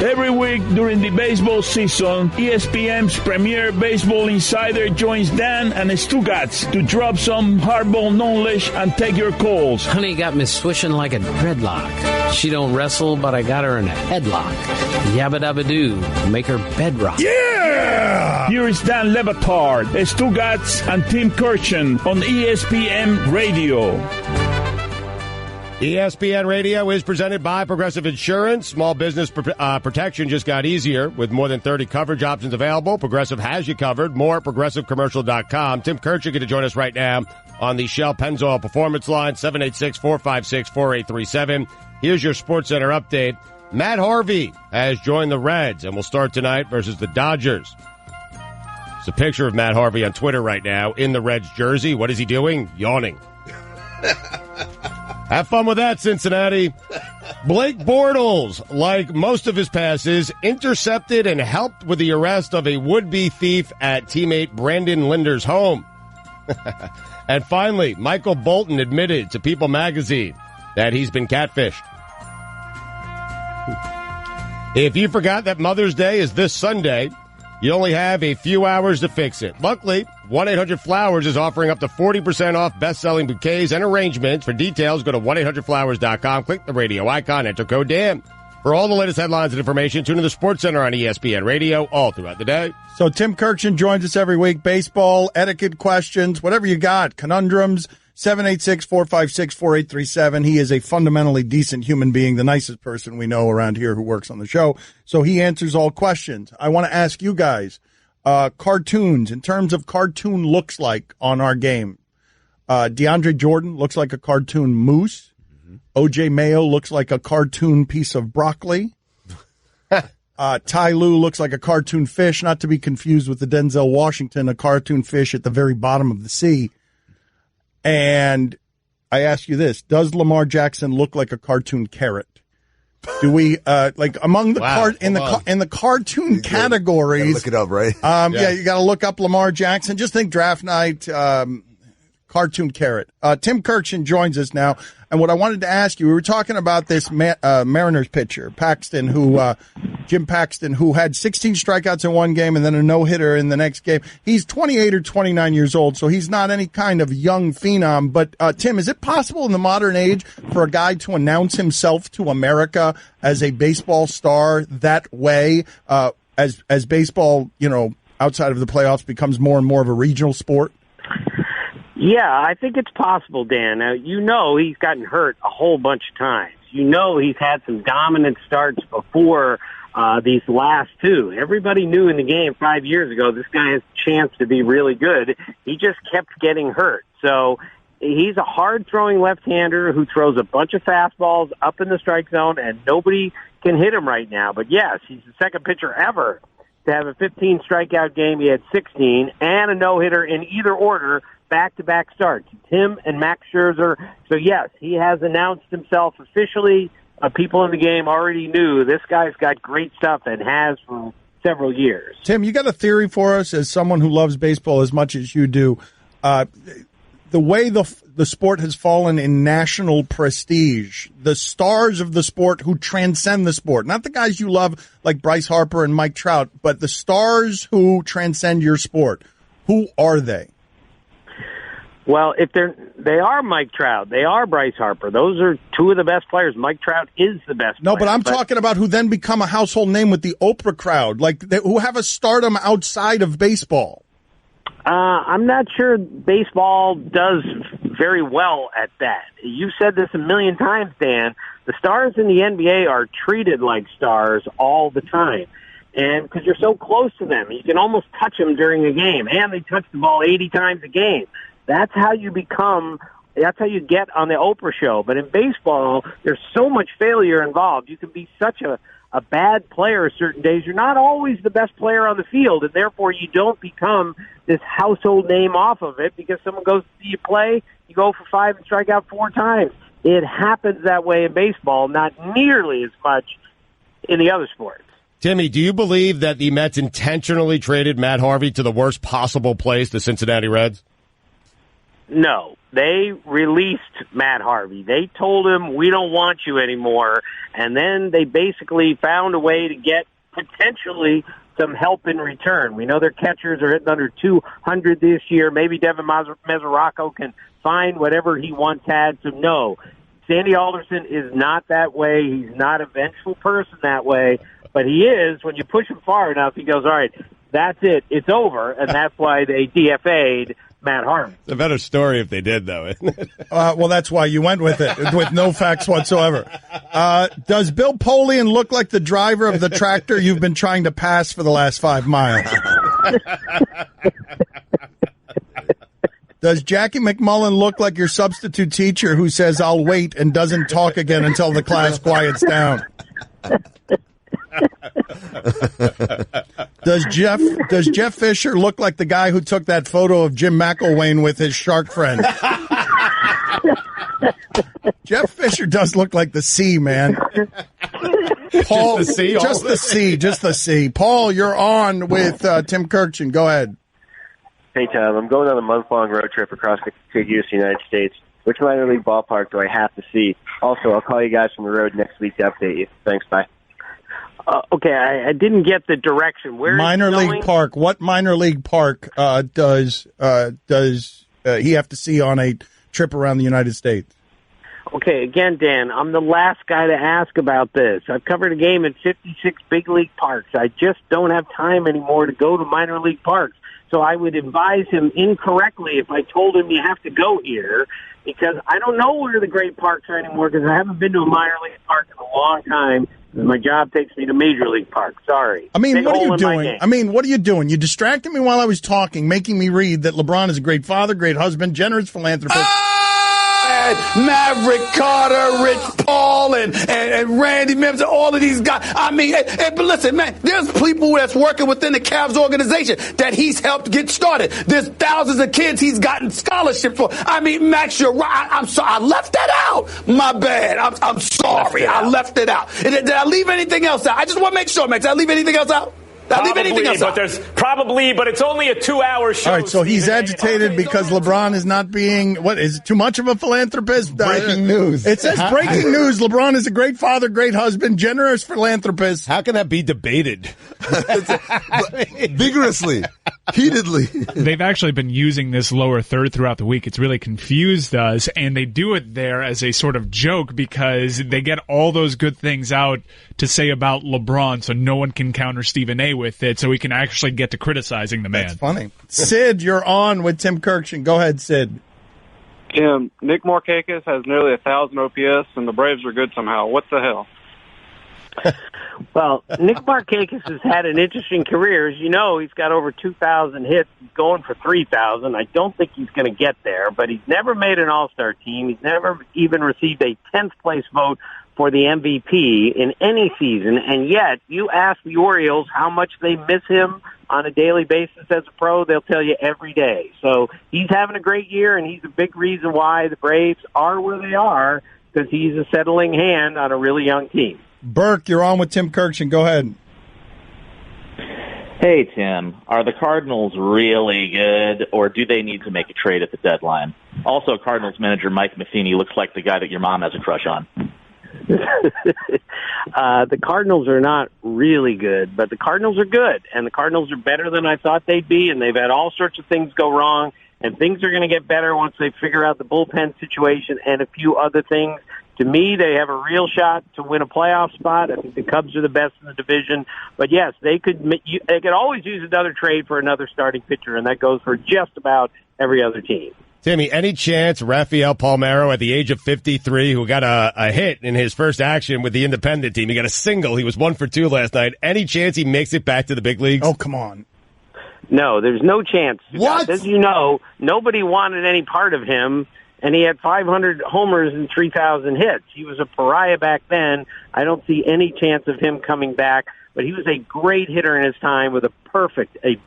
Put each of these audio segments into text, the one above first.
Every week during the baseball season, ESPN's premier baseball insider joins Dan and Stugats to drop some hardball knowledge and take your calls. Honey got me swishing like a dreadlock. She don't wrestle, but I got her in a headlock. Yabba dabba doo, make her bedrock. Yeah! Here is Dan Lebatard, Stugats, and Tim Kurkjian on ESPN Radio. ESPN Radio is presented by Progressive Insurance. Small business protection just got easier with more than 30 coverage options available. Progressive has you covered. More at ProgressiveCommercial.com. Tim Kurkjian going to join us right now on the Shell Pennzoil Performance Line, 786-456-4837. Here's your SportsCenter update. Matt Harvey has joined the Reds and will start tonight versus the Dodgers. It's a picture of Matt Harvey on Twitter right now in the Reds jersey. What is he doing? Yawning. Have fun with that, Cincinnati. Blake Bortles, like most of his passes, intercepted and helped with the arrest of a would-be thief at teammate Brandon Linder's home. And finally, Michael Bolton admitted to People magazine that he's been catfished. If you forgot that Mother's Day is this Sunday, you only have a few hours to fix it. Luckily, 1-800-Flowers is offering up to 40% off best-selling bouquets and arrangements. For details, go to 1-800-Flowers.com, click the radio icon, enter code Dan. For all the latest headlines and information, tune in to the SportsCenter on ESPN Radio all throughout the day. So Tim Kurkjian joins us every week. Baseball, etiquette questions, whatever you got, conundrums, 786-456-4837. He is a fundamentally decent human being, the nicest person we know around here who works on the show. So he answers all questions. I want to ask you guys, cartoons, in terms of cartoon looks like on our game. DeAndre Jordan looks like a cartoon moose. Mm-hmm. O.J. Mayo looks like a cartoon piece of broccoli. Ty Lue looks like a cartoon fish, not to be confused with the Denzel Washington, a cartoon fish at the very bottom of the sea. And I ask you this, does Lamar Jackson look like a cartoon carrot? Do we like among the in the cartoon categories? Look it up, right? Yeah, you got to look up Lamar Jackson. Just think draft night, cartoon carrot. Tim Kurkjian joins us now, and what I wanted to ask you, we were talking about this Mariners pitcher, Paxton, Jim Paxton, who had 16 strikeouts in one game and then a no-hitter in the next game. He's 28 or 29 years old, so he's not any kind of young phenom. But, Tim, is it possible in the modern age for a guy to announce himself to America as a baseball star that way, as baseball, outside of the playoffs becomes more and more of a regional sport? Yeah, I think it's possible, Dan. Now, he's gotten hurt a whole bunch of times. He's had some dominant starts before these last two. Everybody knew in the game 5 years ago this guy has a chance to be really good. He just kept getting hurt. So he's a hard-throwing left-hander who throws a bunch of fastballs up in the strike zone, and nobody can hit him right now. But, yes, he's the second pitcher ever to have a 15-strikeout game. He had 16 and a no-hitter in either order, back-to-back starts. Him and Max Scherzer. So, yes, he has announced himself officially. People in the game already knew this guy's got great stuff and has for several years. Tim, you got a theory for us as someone who loves baseball as much as you do. The way the sport has fallen in national prestige, the stars of the sport who transcend the sport, not the guys you love like Bryce Harper and Mike Trout, but the stars who transcend your sport. Who are they? Well, they are Mike Trout, they are Bryce Harper. Those are two of the best players. Mike Trout is the best player. No, but I'm talking about who then become a household name with the Oprah crowd, who have a stardom outside of baseball. I'm not sure baseball does very well at that. You've said this a million times, Dan. The stars in the NBA are treated like stars all the time. And because you're so close to them, you can almost touch them during a game. And they touch the ball 80 times a game. That's how you get on the Oprah show. But in baseball, there's so much failure involved. You can be such a bad player certain days. You're not always the best player on the field, and therefore you don't become this household name off of it because someone goes to see you play, you go for 5 and strike out 4 times. It happens that way in baseball, not nearly as much in the other sports. Timmy, do you believe that the Mets intentionally traded Matt Harvey to the worst possible place, the Cincinnati Reds? No. They released Matt Harvey. They told him, we don't want you anymore. And then they basically found a way to get potentially some help in return. We know their catchers are hitting under 200 this year. Maybe Devin Mesoraco can find whatever he once had. So, no, Sandy Alderson is not that way. He's not a vengeful person that way. But he is, when you push him far enough, he goes, all right, that's it. It's over. And that's why they DFA'd Matt Harvey. It's a better story if they did, though, isn't it? Well, that's why you went with it, with no facts whatsoever. Does Bill Polian look like the driver of the tractor you've been trying to pass for the last 5 miles? Does Jackie McMullen look like your substitute teacher who says, I'll wait, and doesn't talk again until the class quiets down? Does Jeff Fisher look like the guy who took that photo of Jim McElwain with his shark friend? Jeff Fisher does look like the sea, man. Paul, just the sea. Paul, you're on with Tim Kurkjian. Go ahead. Hey, Tom. I'm going on a month-long road trip across the contiguous United States. Which minor league ballpark do I have to see? Also, I'll call you guys from the road next week to update you. Thanks, bye. Okay, I didn't get the direction. Where minor league park? What minor league park does he have to see on a trip around the United States? Okay, again, Dan, I'm the last guy to ask about this. I've covered a game in 56 big league parks. I just don't have time anymore to go to minor league parks. So I would advise him incorrectly if I told him you have to go here, because I don't know where the great parks are anymore, because I haven't been to a minor league park in a long time. My job takes me to major league park. Sorry. What are you doing? What are you doing? You distracted me while I was talking, making me read that LeBron is a great father, great husband, generous philanthropist. Maverick Carter, Rich Paul, and Randy Mims, and all of these guys. I mean, but listen, man, there's people that's working within the Cavs organization that he's helped get started. There's thousands of kids he's gotten scholarships for. I mean, Max, you're right. I'm sorry. I left that out. My bad. I'm sorry. I left it out. Did I leave anything else out? I just want to make sure, Max. Did I leave anything else out? But it's only a 2-hour show. All right, so he's agitated because LeBron is not being, is too much of a philanthropist? Breaking news. It says breaking news. LeBron is a great father, great husband, generous philanthropist. How can that be debated? Vigorously, heatedly. They've actually been using this lower third throughout the week. It's really confused us, and they do it there as a sort of joke because they get all those good things out to say about LeBron so no one can counter Stephen A. with it, so we can actually get to criticizing the man. That's funny. Sid, you're on with Tim Kurkjian. Go ahead, Sid. Tim, Nick Markakis has nearly 1,000 OPS, and the Braves are good somehow. What the hell? Well, Nick Markakis has had an interesting career. As you know, he's got over 2,000 hits. He's going for 3,000. I don't think he's going to get there, but he's never made an all-star team. He's never even received a 10th place vote for the MVP in any season, and yet you ask the Orioles how much they miss him on a daily basis as a pro, they'll tell you every day. So he's having a great year, and he's a big reason why the Braves are where they are, because he's a settling hand on a really young team. Burke, you're on with Tim Kurkjian. Go ahead. Hey, Tim. Are the Cardinals really good, or do they need to make a trade at the deadline? Also, Cardinals manager Mike Matheny looks like the guy that your mom has a crush on. The Cardinals are not really good, but the Cardinals are good, and the Cardinals are better than I thought they'd be, and they've had all sorts of things go wrong, and things are going to get better once they figure out the bullpen situation and a few other things. To me, they have a real shot to win a playoff spot. I think the Cubs are the best in the division. But, yes, they could always use another trade for another starting pitcher, and that goes for just about every other team. Timmy, any chance Rafael Palmeiro at the age of 53, who got a hit in his first action with the independent team, he got a single, he was 1 for 2 last night, any chance he makes it back to the big leagues? Oh, come on. No, there's no chance. What? As you know, nobody wanted any part of him, and he had 500 homers and 3,000 hits. He was a pariah back then. I don't see any chance of him coming back, but he was a great hitter in his time with a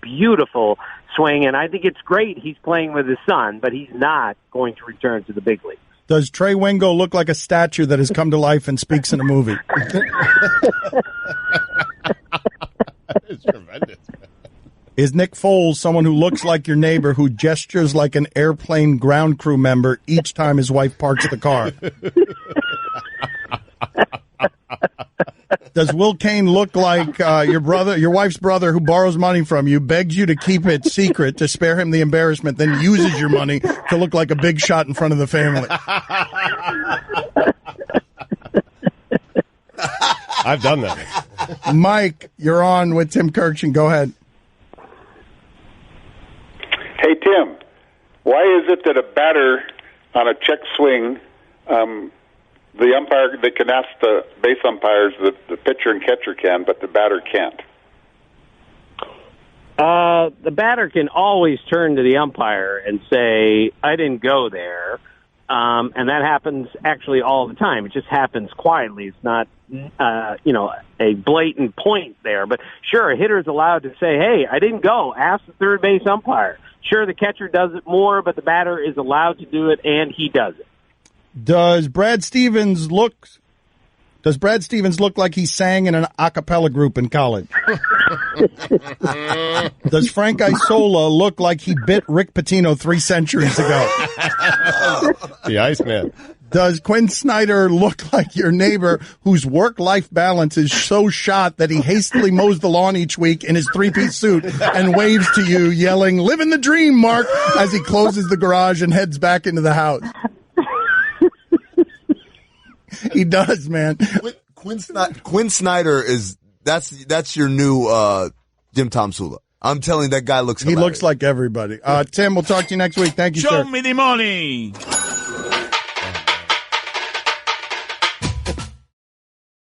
beautiful swing, and I think it's great he's playing with his son, but he's not going to return to the big leagues. Does Trey Wingo look like a statue that has come to life and speaks in a movie? It's tremendous. Is Nick Foles someone who looks like your neighbor who gestures like an airplane ground crew member each time his wife parks the car? Does Will Kane look like your wife's brother who borrows money from you, begs you to keep it secret to spare him the embarrassment, then uses your money to look like a big shot in front of the family? I've done that. Mike, you're on with Tim Kurkjian. Go ahead. Hey, Tim, why is it that a batter on a check swing, the umpire, they can ask the base umpires, the pitcher and catcher can, but the batter can't? The batter can always turn to the umpire and say, I didn't go there. And that happens actually all the time. It just happens quietly. It's not, a blatant point there. But sure, a hitter's allowed to say, hey, I didn't go. Ask the third base umpire. Sure, the catcher does it more, but the batter is allowed to do it, and he does it. Does Brad Stevens look like he sang in an a cappella group in college? Does Frank Isola look like he bit Rick Pitino 3 centuries ago? The Iceman. Does Quinn Snyder look like your neighbor whose work-life balance is so shot that he hastily mows the lawn each week in his 3-piece suit and waves to you, yelling, "Living the dream, Mark," as he closes the garage and heads back into the house? He does, man. Quinn Snyder that's your new Jim Tomsula. I'm telling you, that guy looks hilarious. He looks like everybody. Tim, we'll talk to you next week. Thank you, Show sir. me the money.